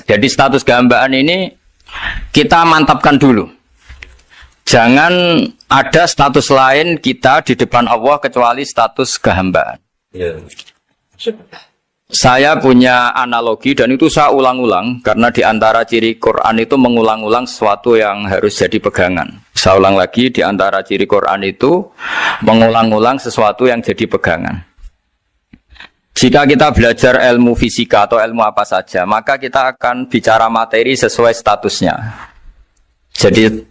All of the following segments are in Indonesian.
Jadi status kehambaan ini kita mantapkan dulu. Jangan ada status lain kita di depan Allah kecuali status kehambaan. Saya punya analogi dan itu saya ulang-ulang karena di antara ciri Quran itu mengulang-ulang sesuatu yang harus jadi pegangan. Saya ulang lagi, di antara ciri Quran itu mengulang-ulang sesuatu yang jadi pegangan. Jika kita belajar ilmu fisika atau ilmu apa saja, maka kita akan bicara materi sesuai statusnya. Jadi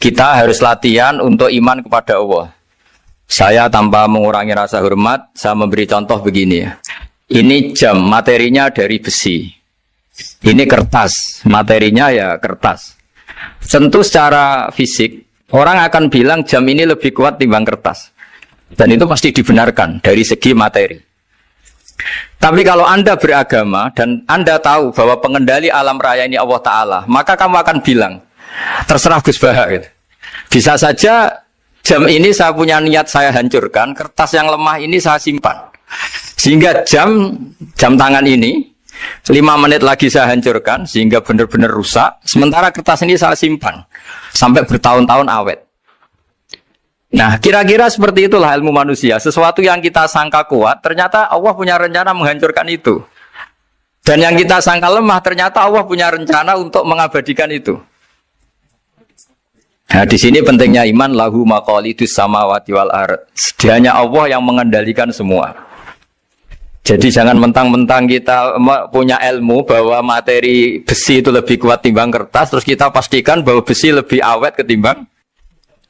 kita harus latihan untuk iman kepada Allah. Saya tanpa mengurangi rasa hormat, saya memberi contoh begini ya. Ini jam, materinya dari besi. Ini kertas, materinya ya kertas. Tentu secara fisik, orang akan bilang jam ini lebih kuat timbang kertas. Dan itu pasti dibenarkan dari segi materi. Tapi kalau Anda beragama dan Anda tahu bahwa pengendali alam raya ini Allah Ta'ala, maka kamu akan bilang, terserah Gus Baha gitu. Bisa saja jam ini saya punya niat saya hancurkan, kertas yang lemah ini saya simpan. Sehingga jam tangan ini 5 menit lagi saya hancurkan sehingga benar-benar rusak. Sementara kertas ini saya simpan sampai bertahun-tahun awet. Nah, kira-kira seperti itulah ilmu manusia. Sesuatu yang kita sangka kuat, ternyata Allah punya rencana menghancurkan itu. Dan yang kita sangka lemah, ternyata Allah punya rencana untuk mengabadikan itu. Nah, di sini pentingnya iman, lahu maqalidus samawati wal ard. Hanya Allah yang mengendalikan semua. Jadi jangan mentang-mentang kita punya ilmu bahwa materi besi itu lebih kuat timbang kertas, terus kita pastikan bahwa besi lebih awet ketimbang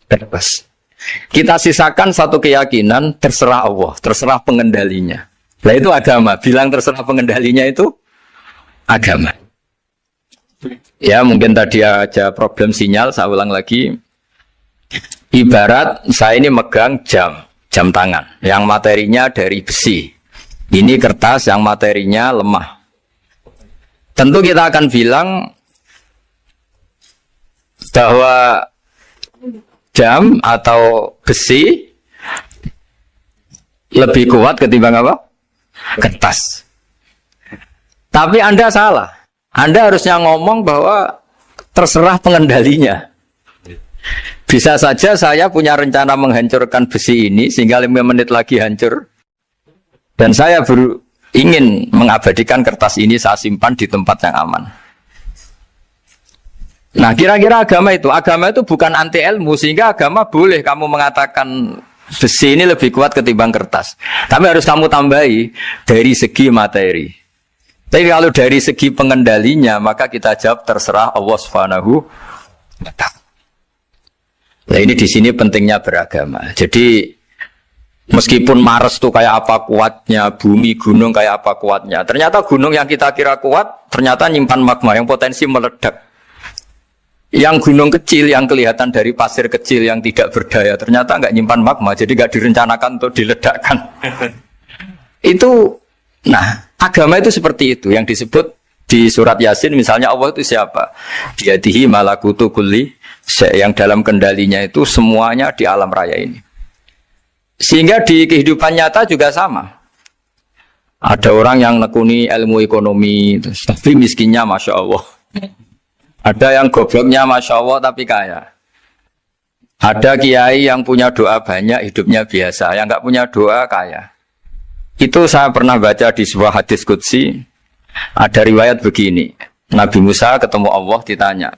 kertas. Kita sisakan satu keyakinan, terserah Allah, terserah pengendalinya. Nah itu agama, bilang terserah pengendalinya itu agama. Ya mungkin tadi aja problem sinyal, saya ulang lagi. Ibarat saya ini megang jam tangan, yang materinya dari besi. Ini kertas yang materinya lemah. Tentu kita akan bilang bahwa jam atau besi lebih kuat ketimbang apa? Kertas. Tapi Anda salah. Anda harusnya ngomong bahwa terserah pengendalinya. Bisa saja saya punya rencana menghancurkan besi ini sehingga 5 menit lagi hancur. Dan saya ingin mengabadikan kertas ini saya simpan di tempat yang aman. Nah kira-kira agama itu bukan anti ilmu, sehingga agama boleh kamu mengatakan besi ini lebih kuat ketimbang kertas. Tapi harus kamu tambahi dari segi materi. Tapi kalau dari segi pengendalinya, maka kita jawab terserah Allah Subhanahu wa ta'ala. Nah ini di sini pentingnya beragama. Jadi meskipun Mars itu kayak apa kuatnya, bumi, gunung kayak apa kuatnya, ternyata gunung yang kita kira kuat, ternyata nyimpan magma yang potensi meledak. Yang gunung kecil yang kelihatan dari pasir kecil yang tidak berdaya, ternyata nggak nyimpan magma, jadi nggak direncanakan untuk diledakkan. Itu, nah agama itu seperti itu, yang disebut di surat Yasin misalnya Allah itu siapa? Biyadihi malakutu kulli, yang dalam kendalinya itu semuanya di alam raya ini. Sehingga di kehidupan nyata juga sama. Ada orang yang nekuni ilmu ekonomi, tapi miskinnya Masya Allah. Ada yang gobloknya Masya Allah tapi kaya. Ada kiai yang punya doa banyak, hidupnya biasa. Yang nggak punya doa kaya. Itu saya pernah baca di sebuah hadis qudsi. Ada riwayat begini. Nabi Musa ketemu Allah ditanya.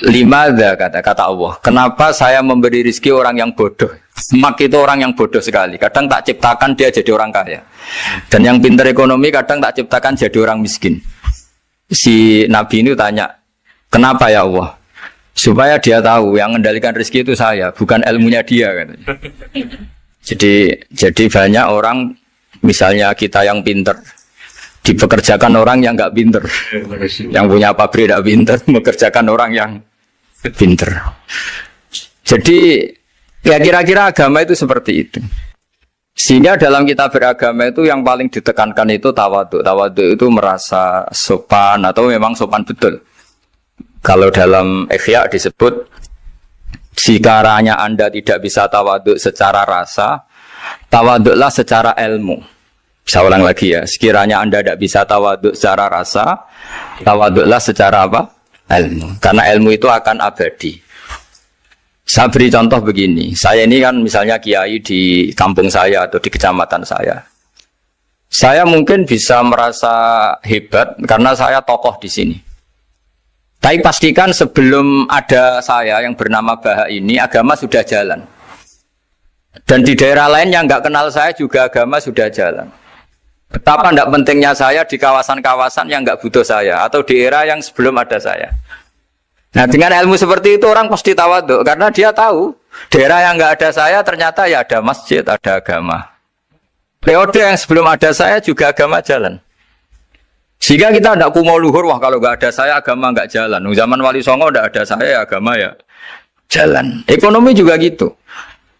Limadha kata Allah, kenapa saya memberi rezeki orang yang bodoh? Mak itu orang yang bodoh sekali. Kadang tak ciptakan dia jadi orang kaya. Dan yang pintar ekonomi kadang tak ciptakan jadi orang miskin. Si Nabi ini tanya, kenapa ya Allah? Supaya dia tahu yang mengendalikan rezeki itu saya, bukan ilmunya dia. Katanya. Jadi banyak orang, misalnya kita yang pintar, dipekerjakan orang yang nggak pintar. Yang punya pabrik tidak pintar, mengerjakan orang yang pinter. Jadi ya kira-kira agama itu seperti itu. Sehingga dalam kita beragama itu yang paling ditekankan itu tawadhu. Tawadhu itu merasa sopan atau memang sopan betul. Kalau dalam Ihya disebut sekiranya Anda tidak bisa tawadhu secara rasa, tawadhulah secara ilmu. Saya ulang lagi ya, sekiranya Anda tidak bisa tawaduk secara rasa, tawaduklah secara apa? Ilmu. Karena ilmu itu akan abadi. Saya beri contoh begini, saya ini kan misalnya kiai di kampung saya atau di kecamatan saya. Saya mungkin bisa merasa hebat karena saya tokoh di sini. Tapi pastikan sebelum ada saya yang bernama Baha ini, agama sudah jalan. Dan di daerah lain yang nggak kenal saya juga agama sudah jalan. Betapa tidak pentingnya saya di kawasan-kawasan yang nggak butuh saya atau di era yang sebelum ada saya. Nah dengan ilmu seperti itu orang pasti tawaduk karena dia tahu daerah yang nggak ada saya ternyata ya ada masjid, ada agama. Periode yang sebelum ada saya juga agama jalan. Sehingga kita tidak kumo luhur, wah kalau nggak ada saya agama nggak jalan. Zaman Wali Songo tidak ada saya agama ya jalan. Ekonomi juga gitu.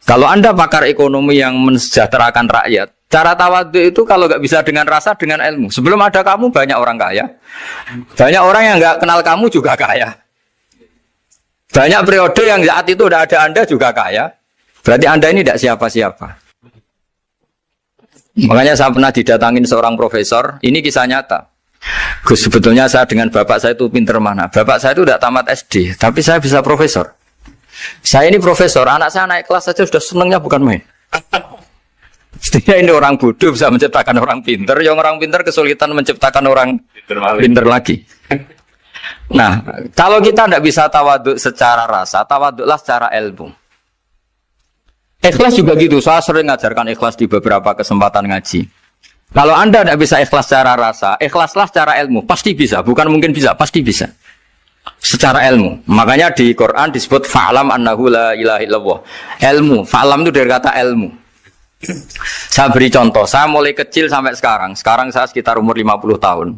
Kalau Anda pakar ekonomi yang mensejahterakan rakyat, cara tawaduk itu kalau nggak bisa dengan rasa, dengan ilmu. Sebelum ada kamu banyak orang kaya, banyak orang yang nggak kenal kamu juga kaya. Banyak periode yang saat itu udah ada Anda juga kaya. Berarti Anda ini tidak siapa-siapa. Makanya saya pernah didatangin seorang profesor, ini kisah nyata. Gus, sebetulnya saya dengan bapak saya itu pinter mana? Bapak saya itu tidak tamat SD, tapi saya bisa profesor. Saya ini profesor, anak saya naik kelas saja sudah senangnya bukan main. Setidaknya ini orang bodoh bisa menciptakan orang pinter, yang orang pinter kesulitan menciptakan orang pinter lagi. Nah, kalau kita tidak bisa tawaduk secara rasa, tawaduklah secara ilmu. Ikhlas juga gitu, saya sering ngajarkan ikhlas di beberapa kesempatan ngaji. Kalau Anda tidak bisa ikhlas secara rasa, ikhlaslah secara ilmu, pasti bisa, bukan mungkin bisa, pasti bisa. Secara ilmu. Makanya di Quran disebut fa'lam annahu la ilaha illallah. Ilmu, fa'lam itu dari kata ilmu. Saya beri contoh, saya mulai kecil sampai sekarang. Sekarang saya sekitar umur 50 tahun.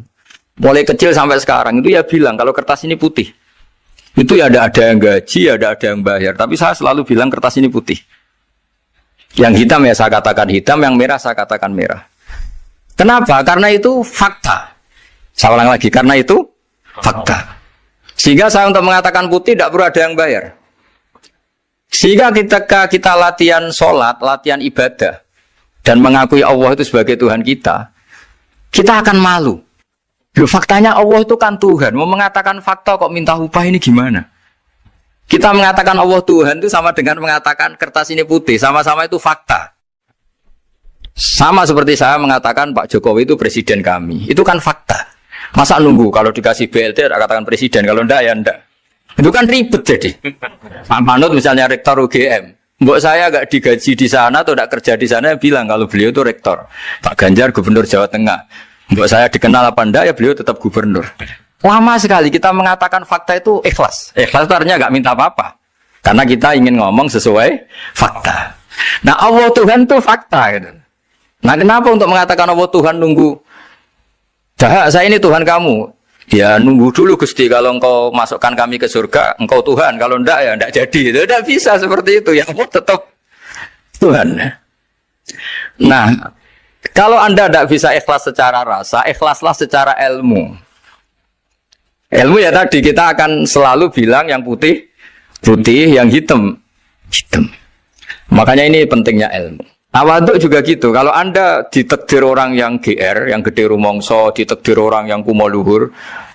Mulai kecil sampai sekarang itu ya bilang kalau kertas ini putih. Itu ya ada yang gaji, ada yang bayar. Tapi saya selalu bilang kertas ini putih. Yang hitam ya saya katakan hitam, yang merah saya katakan merah. Kenapa? Karena itu fakta. Saya ulang lagi, karena itu fakta. Sehingga saya untuk mengatakan putih tidak perlu ada yang bayar. Sehingga ketika kita latihan sholat, latihan ibadah, dan mengakui Allah itu sebagai Tuhan kita, kita akan malu. Loh, faktanya Allah itu kan Tuhan. Mau mengatakan fakta kok minta upah ini gimana? Kita mengatakan Allah Tuhan itu sama dengan mengatakan kertas ini putih. Sama-sama itu fakta. Sama seperti saya mengatakan Pak Jokowi itu presiden kami. Itu kan fakta. Masa nunggu kalau dikasih BLT katakan presiden, kalau enggak ya enggak. Itu kan ribet jadi. Pak Manut misalnya rektor UGM. Mbok saya enggak digaji di sana atau enggak kerja di sana bilang kalau beliau itu rektor. Pak Ganjar gubernur Jawa Tengah. Mbok saya dikenal apa enggak ya beliau tetap gubernur. Lama sekali kita mengatakan fakta itu ikhlas. Ikhlas itu artinya enggak minta apa-apa. Karena kita ingin ngomong sesuai fakta. Nah Allah Tuhan itu fakta gitu. Nah kenapa untuk mengatakan Allah Tuhan nunggu? Dah, saya ini Tuhan kamu. Ya nunggu dulu Gusti, kalau engkau masukkan kami ke surga, engkau Tuhan. Kalau enggak ya enggak jadi. Tidak bisa seperti itu. Ya Allah tetap Tuhan. Nah, kalau Anda tidak bisa ikhlas secara rasa, ikhlaslah secara ilmu. Ilmu ya tadi kita akan selalu bilang yang putih, putih, yang hitam, hitam. Makanya ini pentingnya ilmu. Tawaduk juga gitu. Kalau Anda ditakdir orang yang GR, yang gede rumongso, ditakdir orang yang kumo luhur,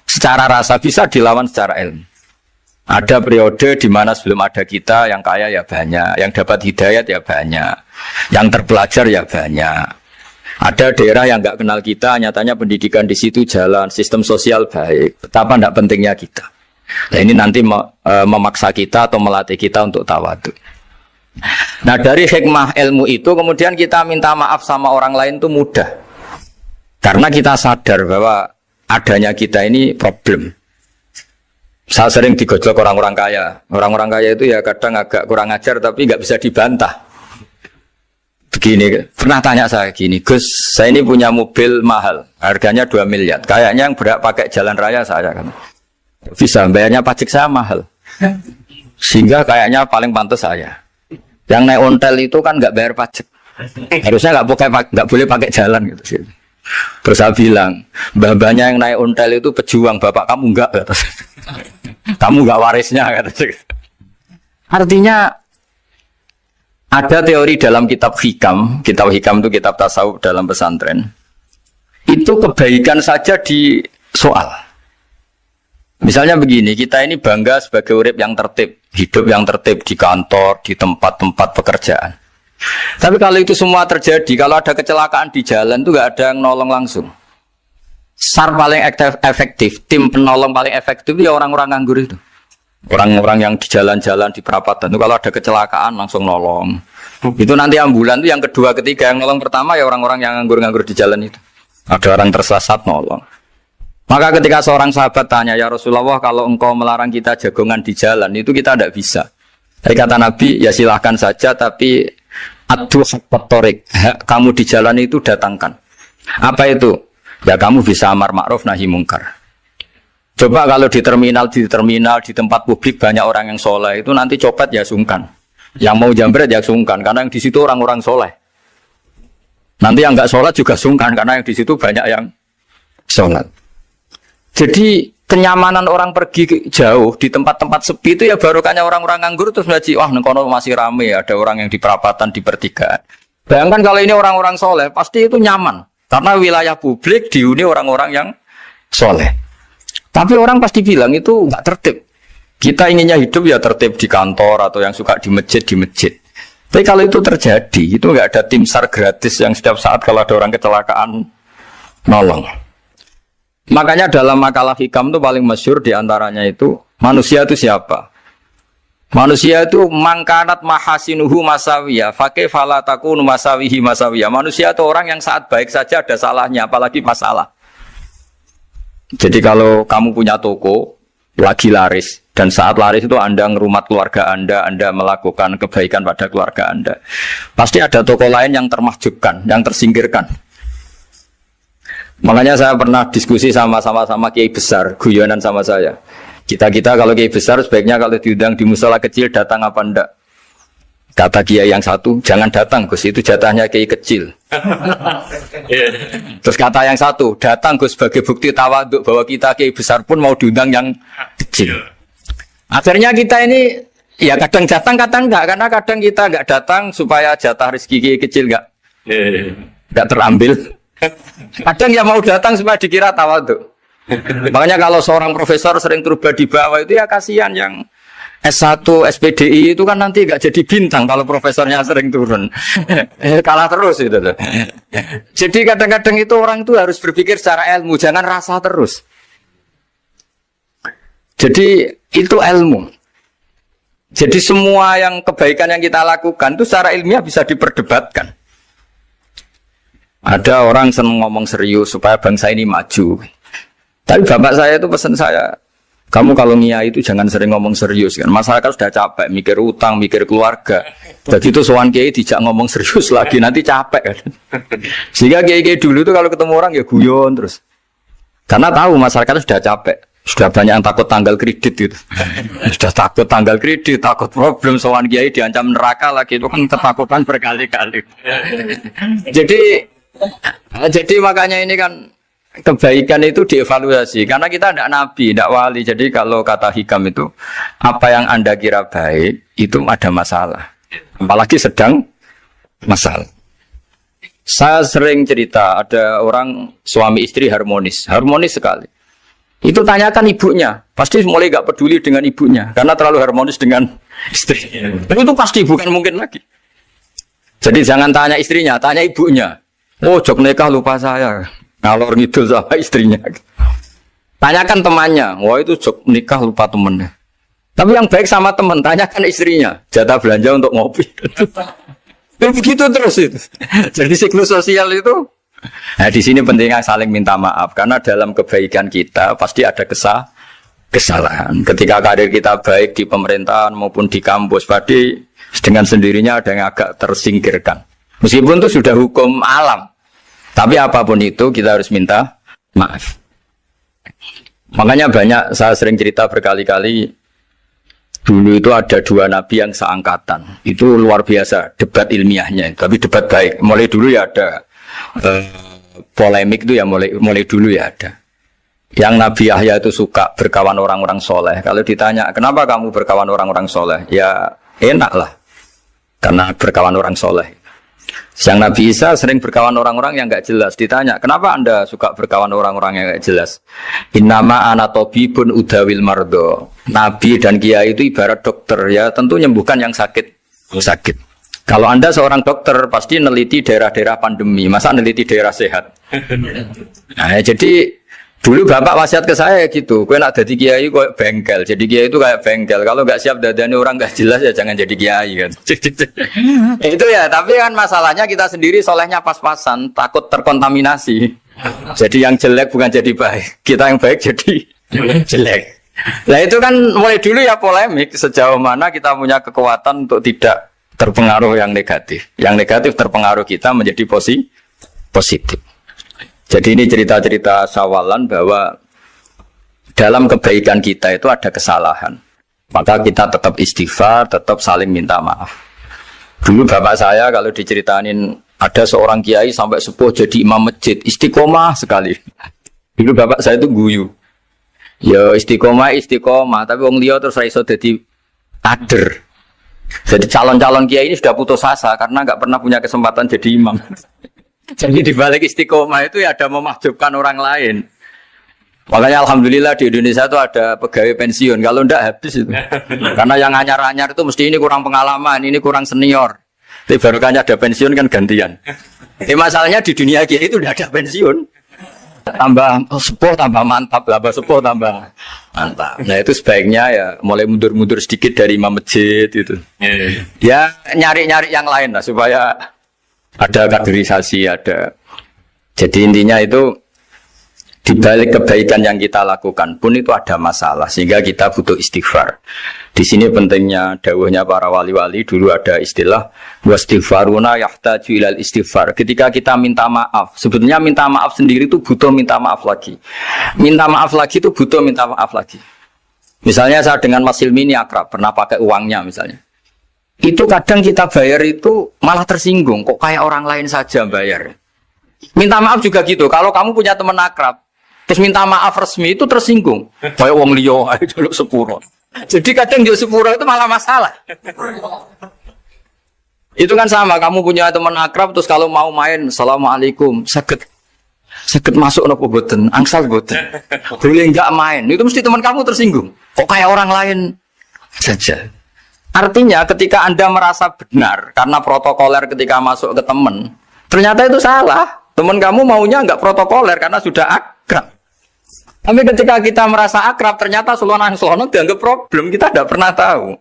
secara rasa bisa dilawan secara ilmu. Ada periode di mana sebelum ada kita yang kaya ya banyak, yang dapat hidayat ya banyak, yang terpelajar ya banyak. Ada daerah yang nggak kenal kita, nyatanya pendidikan di situ jalan, sistem sosial baik. Betapa tidak pentingnya kita. Nah ini nanti memaksa kita atau melatih kita untuk tawaduk. Nah dari hikmah ilmu itu kemudian kita minta maaf sama orang lain itu mudah. Karena kita sadar bahwa adanya kita ini problem. Saya sering digojlok orang-orang kaya. Orang-orang kaya itu ya kadang agak kurang ajar tapi nggak bisa dibantah. Begini, pernah tanya saya gini, Gus, saya ini punya mobil mahal, harganya 2 miliar. Kayaknya yang berak pakai jalan raya saya kan. Bisa, bayarnya pajak saya mahal. Sehingga kayaknya paling pantas saya. Yang naik ontel itu kan nggak bayar pajak. Harusnya nggak boleh pakai jalan gitu. Terus saya bilang, mbah-mbahnya yang naik ontel itu pejuang, bapak kamu enggak. Kamu enggak warisnya. Artinya ada teori dalam kitab hikam itu kitab tasawuf dalam pesantren. itu kebaikan saja di soal. Misalnya begini, kita ini bangga sebagai urip yang tertib, hidup yang tertib di kantor, di tempat-tempat pekerjaan. Tapi kalau itu semua terjadi, kalau ada kecelakaan di jalan itu gak ada yang nolong langsung. SAR paling efektif, tim penolong paling efektif ya orang-orang nganggur itu. Orang-orang yang di jalan-jalan di perapatan itu kalau ada kecelakaan langsung nolong. Itu nanti ambulan itu yang kedua, ketiga, yang nolong pertama ya orang-orang yang nganggur-nganggur di jalan itu. Ada orang tersesat nolong. Maka ketika seorang sahabat tanya, ya Rasulullah, kalau engkau melarang kita jagongan di jalan, itu kita tidak bisa. Tapi kata Nabi, ya silahkan saja, tapi adu haqq thoriq, kamu di jalan itu datangkan. Apa itu? Ya kamu bisa amar ma'ruf nahi mungkar. Coba kalau di terminal, di tempat publik banyak orang yang soleh, itu nanti copet ya sungkan. Yang mau jambret ya sungkan, karena yang di situ orang-orang soleh. Nanti yang nggak sholat juga sungkan karena yang di situ banyak yang sholat. Jadi kenyamanan orang pergi jauh di tempat-tempat sepi itu ya barokahnya orang-orang nganggur terus ngaji, wah nengkono masih rame, ada orang yang di perapatan, di pertigaan. Bayangkan kalau ini orang-orang soleh, pasti itu nyaman karena wilayah publik dihuni orang-orang yang soleh. Tapi orang pasti bilang itu nggak tertib. Kita inginnya hidup ya tertib di kantor atau yang suka di masjid, di masjid. Tapi kalau itu terjadi, itu nggak ada tim SAR gratis yang setiap saat kalau ada orang kecelakaan nolong. Makanya dalam makalah hikam itu paling masyhur diantaranya itu manusia itu siapa? Manusia itu mangkanat mahasinuhu masawiyah, fakih falatakun masawihi masawiyah. Manusia itu orang yang saat baik saja ada salahnya, apalagi masalah. Jadi kalau kamu punya toko lagi laris dan saat laris itu Anda ngerumat keluarga Anda melakukan kebaikan pada keluarga Anda, pasti ada toko lain yang termahjubkan, yang tersingkirkan. Makanya saya pernah diskusi sama kiai besar, guyonan sama saya. Kita kalau kiai besar sebaiknya kalau diundang di musala kecil datang apa enggak? Kata kiai yang satu, jangan datang Gus, itu jatahnya kiai kecil. Terus kata yang satu, datang Gus sebagai bukti tawaduk bahwa kita kiai besar pun mau diundang yang kecil. Akhirnya kita ini ya kadang datang kadang enggak, karena kadang kita enggak datang supaya jatah rezeki kiai kecil enggak terambil. Kadang ya mau datang supaya dikira tawaduk. Makanya kalau seorang profesor sering turba di bawah itu ya kasihan yang S1, SPDI itu kan nanti enggak jadi bintang kalau profesornya sering turun. Kalah terus itu loh. Jadi kadang-kadang itu orang itu harus berpikir secara ilmu, jangan rasa terus. Jadi itu ilmu. Jadi semua yang kebaikan yang kita lakukan itu secara ilmiah bisa diperdebatkan. Ada orang senang ngomong serius supaya bangsa ini maju. Tapi bapak saya itu pesan saya, kamu kalau ngiyai itu jangan sering ngomong serius kan. Masyarakat sudah capek mikir utang, mikir keluarga. Begitu sowan kiai dijak ngomong serius lagi nanti capek kan. Sehingga kiai-kiai dulu itu kalau ketemu orang ya guyon terus. Karena tahu masyarakat sudah capek. Sudah banyak yang takut tanggal kredit gitu. Sudah takut tanggal kredit, takut problem sowan kiai diancam neraka lagi, itu kan ketakutan berkali-kali. Jadi makanya ini kan kebaikan itu dievaluasi karena kita tidak nabi, tidak wali. Jadi kalau kata hikam itu apa yang Anda kira baik itu ada masalah, apalagi sedang masalah. Saya sering cerita ada orang suami istri harmonis sekali. Itu tanyakan ibunya, pasti mulai gak peduli dengan ibunya karena terlalu harmonis dengan istri. Tapi itu pasti bukan mungkin lagi. Jadi jangan tanya istrinya, tanya ibunya. Oh, jok nikah lupa saya. Ngalor ngidul sama istrinya. Tanyakan temannya. Wah, itu jok nikah lupa temennya. Tapi yang baik sama teman, tanyakan istrinya. Jatah belanja untuk ngopi. Begitu terus itu. Jadi siklus sosial itu. Nah, di sini pentingnya saling minta maaf karena dalam kebaikan kita pasti ada kesalahan. Ketika karir kita baik di pemerintahan maupun di kampus, pasti dengan sendirinya ada yang agak tersingkirkan. Meskipun itu sudah hukum alam. Tapi apapun itu kita harus minta maaf. Makanya banyak, saya sering cerita berkali-kali, dulu itu ada dua nabi yang seangkatan. Itu luar biasa debat ilmiahnya, tapi debat baik. Mulai dulu ya ada polemik itu ya mulai dulu ya ada. Yang Nabi Yahya itu suka berkawan orang-orang soleh. Kalau ditanya, kenapa kamu berkawan orang-orang soleh? Ya enak lah, karena berkawan orang soleh. Yang Nabi Isa sering berkawan orang-orang yang nggak jelas. Ditanya, kenapa anda suka berkawan orang-orang yang nggak jelas? Innama ana tabibun udawil mardo. Nabi dan kiai itu ibarat dokter, ya tentu menyembuhkan yang sakit. Kalau anda seorang dokter pasti neliti daerah-daerah pandemi, masa neliti daerah sehat? Nah, jadi dulu bapak wasiat ke saya gitu, kau nak jadi kiai kok bengkel, jadi kiai itu kayak bengkel. Kalau nggak siap dadani orang nggak jelas ya jangan jadi kiai kan. Itu ya, tapi kan masalahnya kita sendiri solehnya pas-pasan, takut terkontaminasi. Jadi yang jelek bukan jadi baik, kita yang baik jadi jelek. Nah itu kan mulai dulu ya polemik sejauh mana kita punya kekuatan untuk tidak terpengaruh yang negatif. Yang negatif terpengaruh kita menjadi positif. Jadi ini cerita-cerita sawalan bahwa dalam kebaikan kita itu ada kesalahan. Maka kita tetap istighfar, tetap saling minta maaf. Dulu bapak saya kalau diceritain ada seorang kiai sampai sepuh jadi imam masjid, istiqomah sekali. Dulu bapak saya itu guyu. Ya istiqomah, tapi wong liya terus iso dadi kader. Jadi calon-calon kiai ini sudah putus asa karena nggak pernah punya kesempatan jadi imam. Jadi di balik istiqomah itu ya ada memahjubkan orang lain. Makanya alhamdulillah di Indonesia itu ada pegawai pensiun. Kalau enggak habis itu. Karena yang anyar-anyar itu mesti ini kurang pengalaman, ini kurang senior. Tapi baru kan ada pensiun kan gantian. Masalahnya di dunia kiai itu udah ada pensiun. Tambah sepuh tambah mantap, tambah sepuh tambah mantap. Nah itu sebaiknya ya mulai mundur-mundur sedikit dari imam masjid itu. Ya nyari-nyari yang lain lah supaya ada kaderisasi, ada. Jadi intinya itu di balik kebaikan yang kita lakukan pun itu ada masalah sehingga kita butuh istighfar. Di sini pentingnya dawuhnya para wali-wali, dulu ada istilah wastighfaruna yahtaju ilal istighfar. Ketika kita minta maaf, sebetulnya minta maaf sendiri itu butuh minta maaf lagi. Minta maaf lagi itu butuh minta maaf lagi. Misalnya saya dengan Mas Hilmi ini akrab, pernah pakai uangnya misalnya. Itu kadang kita bayar itu malah tersinggung, kok kayak orang lain saja bayar. Minta maaf juga gitu, kalau kamu punya teman akrab, terus minta maaf resmi itu tersinggung. Kayak wong liya ae jaluk sepuro. Jadi kadang jaluk sepuro itu malah masalah. Itu kan sama, kamu punya teman akrab terus kalau mau main, assalamualaikum, saged masuk napa boten, angsal boten. Boleh enggak main, itu mesti teman kamu tersinggung. Kok kayak orang lain saja. Artinya ketika Anda merasa benar karena protokoler ketika masuk ke teman, ternyata itu salah. Teman kamu maunya enggak protokoler karena sudah akrab. Tapi ketika kita merasa akrab, ternyata selonang-selonang dianggap problem, kita tidak pernah tahu.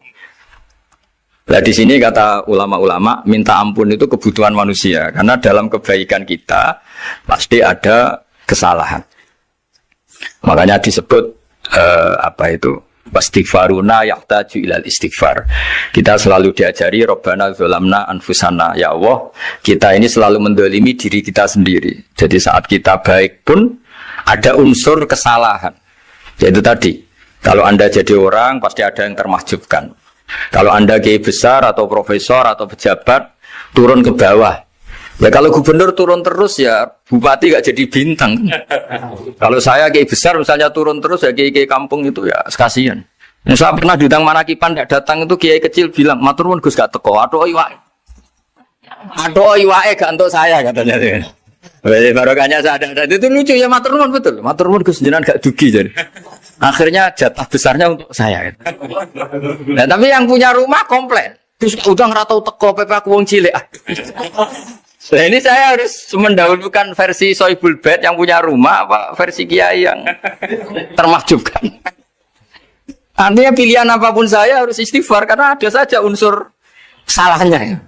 Nah di sini kata ulama-ulama, minta ampun itu kebutuhan manusia. Karena dalam kebaikan kita, pasti ada kesalahan. Makanya disebut, wastighfaruna yahtaju ilal istighfar. Kita selalu diajari Rabbana dzalamna anfusana, ya Allah, kita ini selalu mendolimi diri kita sendiri. Jadi saat kita baik pun ada unsur kesalahan. Yaitu tadi, kalau Anda jadi orang pasti ada yang termahjubkan. Kalau Anda kiai besar atau profesor atau pejabat turun ke bawah. Ya kalau gubernur turun terus ya bupati gak jadi bintang. Kalau saya kiai besar misalnya turun terus ya kiai kampung itu ya kasihan. Saya pernah diundang Manakipan tidak datang itu kiai kecil bilang matur nuwun Gus gak teko. Aduh iwake gak untuk saya katanya. Barokahnya saya ada itu lucu ya matur nuwun betul. Matur nuwun Gus jenengan gak dugi jadi. Akhirnya jatah besarnya untuk saya. Nah, tapi yang punya rumah komplain. Gus udah nggak tahu teko PP aku wong cilik. Nah ini saya harus mendahulukan versi Soibul Bait yang punya rumah apa versi Kiai yang termahjubkan. Artinya pilihan apapun saya harus istighfar karena ada saja unsur salahnya.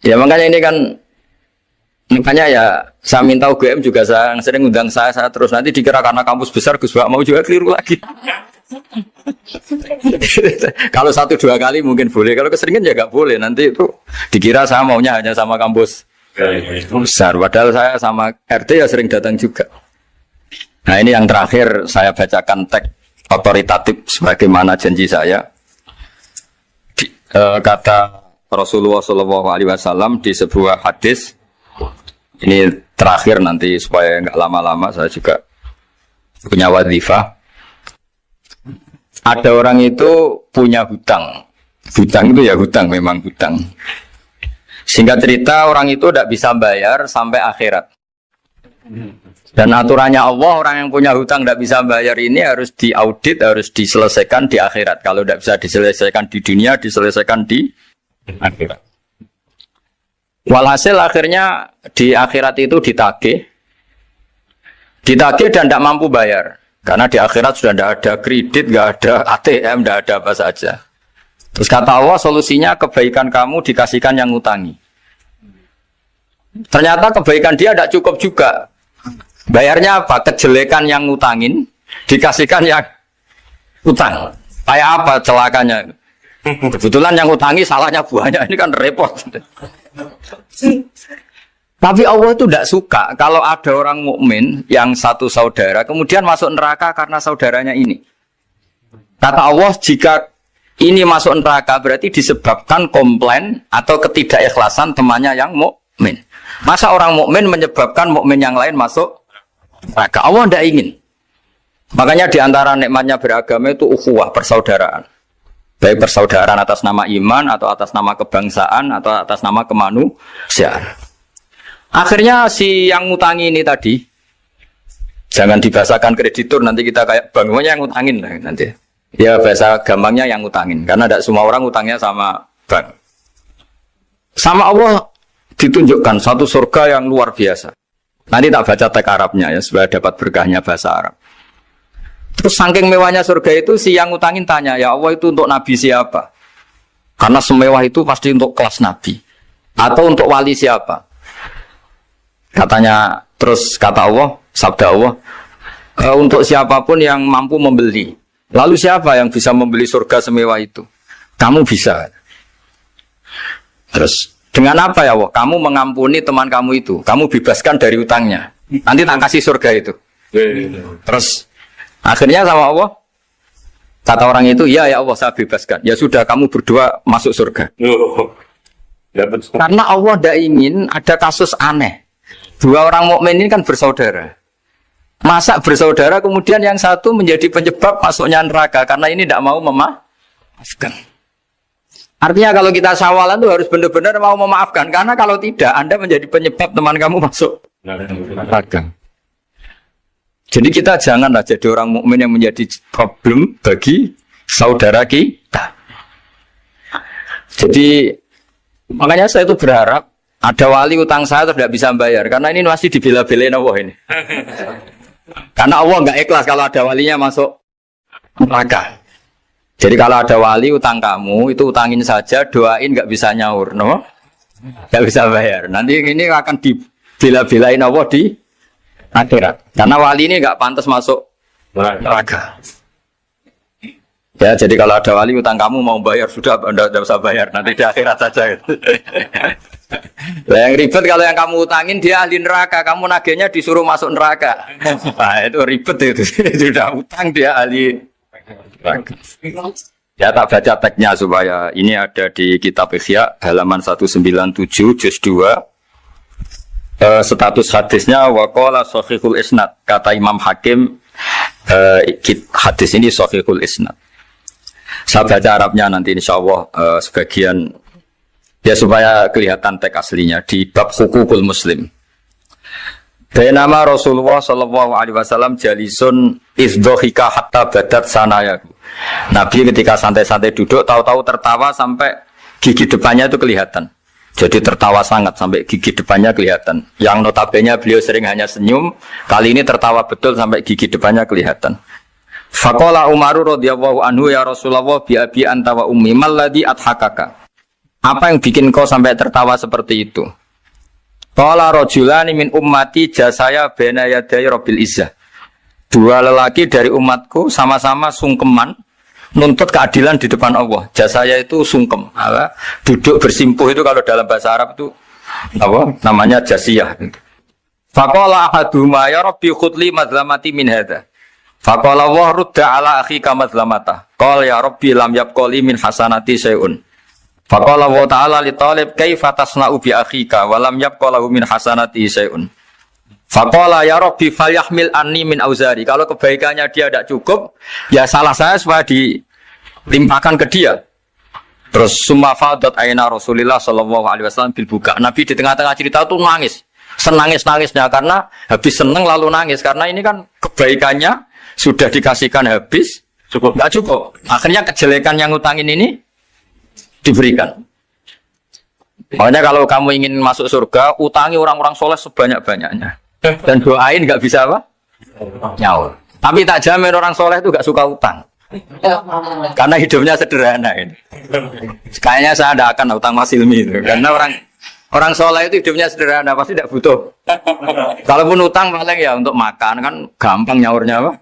Ya makanya ini kan makanya ya saya minta UGM juga saya sering undang saya terus nanti dikira karena kampus besar Gus Bak mau juga keliru lagi. Kalau 1-2 kali mungkin boleh, kalau keseringan ya nggak boleh. Nanti itu dikira saya maunya hanya sama kampus besar, padahal saya sama RT ya sering datang juga. Nah ini yang terakhir saya bacakan teks otoritatif sebagaimana janji saya. Kata Rasulullah SAW di sebuah hadis. Ini terakhir nanti supaya nggak lama-lama saya juga punya wadhifah. Ada orang itu punya hutang. Hutang itu ya hutang, memang hutang. Singkat cerita orang itu tidak bisa bayar sampai akhirat. Dan aturannya Allah, orang yang punya hutang tidak bisa bayar ini harus diaudit, harus diselesaikan di akhirat. Kalau tidak bisa diselesaikan di dunia, diselesaikan di akhirat. Walhasil akhirnya di akhirat itu ditagih dan tidak mampu bayar. Karena di akhirat sudah tidak ada kredit, tidak ada ATM, tidak ada apa saja. Terus kata Allah, solusinya kebaikan kamu dikasihkan yang ngutangi. Ternyata kebaikan dia tidak cukup juga. Bayarnya apa? Kejelekan yang ngutangin dikasihkan yang utang. Kayak apa celakanya? Kebetulan yang ngutangi salahnya banyak, ini kan repot. Tapi Allah itu tidak suka kalau ada orang mukmin yang satu saudara kemudian masuk neraka karena saudaranya ini. Kata Allah, jika ini masuk neraka berarti disebabkan komplain atau ketidakikhlasan temannya yang mukmin. Masa orang mukmin menyebabkan mukmin yang lain masuk neraka? Allah tidak ingin. Makanya diantara nikmatnya beragama itu ukhuwah, persaudaraan. Baik persaudaraan atas nama iman atau atas nama kebangsaan atau atas nama kemanusiaan. Akhirnya si yang ngutangi ini tadi, jangan dibahasakan kreditur, nanti kita kayak bank, yang ngutangin lah nanti. Ya bahasa gampangnya yang ngutangin, karena tidak semua orang ngutangnya sama bank. Sama Allah ditunjukkan satu surga yang luar biasa. Nanti tak baca teks Arabnya ya, supaya dapat berkahnya bahasa Arab. Terus saking mewahnya surga itu, si yang ngutangin tanya, ya Allah itu untuk nabi siapa? Karena semewah itu pasti untuk kelas nabi. Atau untuk wali siapa? Katanya, terus kata Allah, sabda Allah, untuk siapapun yang mampu membeli. Lalu siapa yang bisa membeli surga semewah itu? Kamu bisa. Terus, dengan apa ya Allah? Kamu mengampuni teman kamu itu. Kamu bebaskan dari utangnya. Nanti tak kasih surga itu. Terus, akhirnya sama Allah, kata orang itu, ya Allah saya bebaskan. Ya sudah, kamu berdua masuk surga. Karena Allah tidak ingin ada kasus aneh. Dua orang mukmin ini kan bersaudara. Masa bersaudara kemudian yang satu menjadi penyebab masuknya neraka karena ini tidak mau memaafkan. Artinya kalau kita sawalan itu harus benar-benar mau memaafkan, karena kalau tidak Anda menjadi penyebab teman kamu masuk neraka. Jadi kita janganlah jadi orang mukmin yang menjadi problem bagi saudara kita. Jadi makanya saya itu berharap ada wali utang saya tidak bisa bayar, karena ini masih dibela-belain Allah ini. Karena Allah nggak ikhlas kalau ada walinya masuk neraka. Jadi kalau ada wali utang kamu, itu utangin saja, doain nggak bisa nyaur, no? Nggak bisa bayar. Nanti ini akan dibela-belain Allah di akhirat. Karena wali ini nggak pantas masuk neraka. Ya, jadi kalau ada wali utang kamu mau bayar, sudah Anda tidak usah bayar, nanti di akhirat saja. Nah, yang ribet kalau yang kamu utangin dia ahli neraka, kamu nagihnya disuruh masuk neraka. Nah, itu ribet itu. Sudah utang dia ahli neraka. Ya, tak baca teksnya supaya ini ada di kitab Ihya halaman 197 juz 2. Status hadisnya waqala sahihul isnad, kata Imam Hakim, hadis ini sahihul isnad. Saya baca Arabnya nanti insyaallah sebagian ya supaya kelihatan teks aslinya di bab hukukul muslim. Nama Rasulullah sallallahu alaihi wasallam jalisun izdhika hatta badat sanayahu. Nabi ketika santai-santai duduk tahu-tahu tertawa sampai gigi depannya itu kelihatan. Jadi tertawa sangat sampai gigi depannya kelihatan. Yang notabene beliau sering hanya senyum, kali ini tertawa betul sampai gigi depannya kelihatan. Faqala Umar radhiyallahu anhu ya Rasulullah bi abi anta wa ummi malladhi adhakaka. Apa yang bikin kau sampai tertawa seperti itu? Qala rajulani min ummati jasaya baina yaday rabbil izzah. Dua lelaki dari umatku sama-sama sungkeman nuntut keadilan di depan Allah. Jasaya itu sungkem, duduk bersimpuh itu kalau dalam bahasa Arab itu apa? Namanya jasiyah. Faqala ahaduhuma ya rabbi khudli madlamati min hadza. Faqala wa rudda ala akhika madlamata. Qala ya rabbi lam yabqali min hasanati syai'un. Faqala wa ta'ala li talib kaifa tasna'u bi akhika wa lam yabqalahu min hasanati syai'un. Faqala ya rabbi falyahmil anni min auzari. Kalau kebaikannya dia tidak cukup, ya salah saya supaya dilimpahkan ke dia. Terus summa fadat aina Rasulillah sallallahu alaihi wasallam bil buka. Nabi di tengah-tengah cerita itu nangis. Senangis-nangisnya karena habis seneng lalu nangis karena ini kan kebaikannya sudah dikasihkan habis cukup enggak cukup. Akhirnya kejelekan yang ngutangin ini diberikan. Makanya kalau kamu ingin masuk surga, utangi orang-orang soleh sebanyak-banyaknya. Dan doain nggak bisa apa? Nyaur. Tapi tak jamin orang soleh itu nggak suka utang. Karena hidupnya sederhana ini. Kayaknya saya tidak akan utang Mas Ilmi itu. Karena orang soleh itu hidupnya sederhana, pasti tidak butuh. Kalaupun utang paling ya untuk makan kan gampang nyaurnya apa?